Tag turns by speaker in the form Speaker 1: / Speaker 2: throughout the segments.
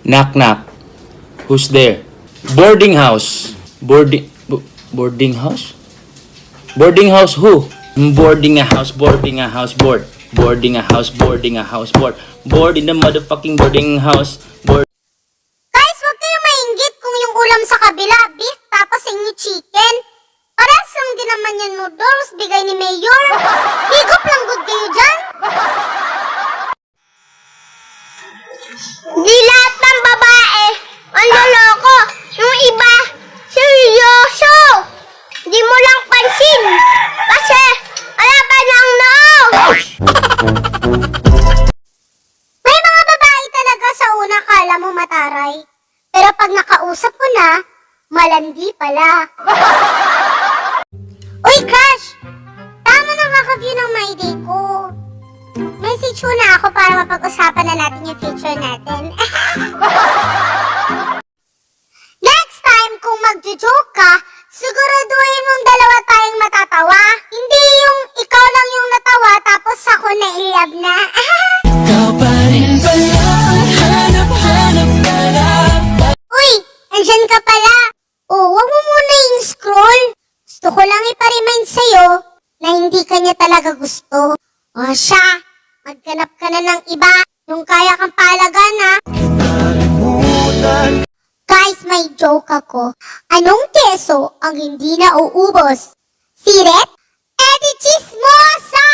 Speaker 1: Knock knock. Who's there? Boarding house. Boarding house? Boarding house who? Boarding a house, boarding a house, board. Boarding a house, boarding a house, board. Board in the motherfucking boarding house, board.
Speaker 2: Guys, huwag kayong mainggit kung yung ulam sa kabila, beef, tapos sa inyo chicken. Parehas lang din naman yan noodles, bigay ni Mayor. Higop lang good kayo dyan. Di lahat ng babae, ang loloko. Yung iba, seryoso. Di mo lang pansin. Kasi, wala pa ng noo. May mga babae talaga sa una kala mo mataray. Pero pag nakausap mo na, malandi pala. Uy, crush! Tama na kaka-view ng my day ko. Message mo na ako para mapag-usapan na natin yung future natin. Next time, kung magjo-joke ka, siguraduhin mong dalawa tayong matatawa. Hindi yung ikaw lang yung natawa tapos ako na ilab na.
Speaker 3: Ikaw pa rin pala ang hanap-hanap na.
Speaker 2: Uy, andyan ka pala. Oh, wag mo muna yung scroll. Gusto ko lang iparemind sa'yo na hindi ka niya talaga gusto. O siya, magganap ka na ng iba. Yung kaya kang palagan ha. Guys, may joke ako. Anong keso ang hindi na uubos? Siret? Edi Chismosa!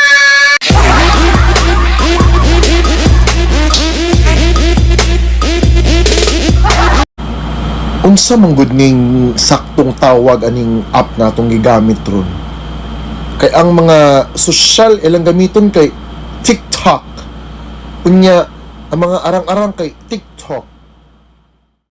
Speaker 4: Unsa man gud ning saktong tawag aning app natong gigamit ron? Kay ang mga social ilang gamiton kay TikTok. Unya ang mga arang-arang kay TikTok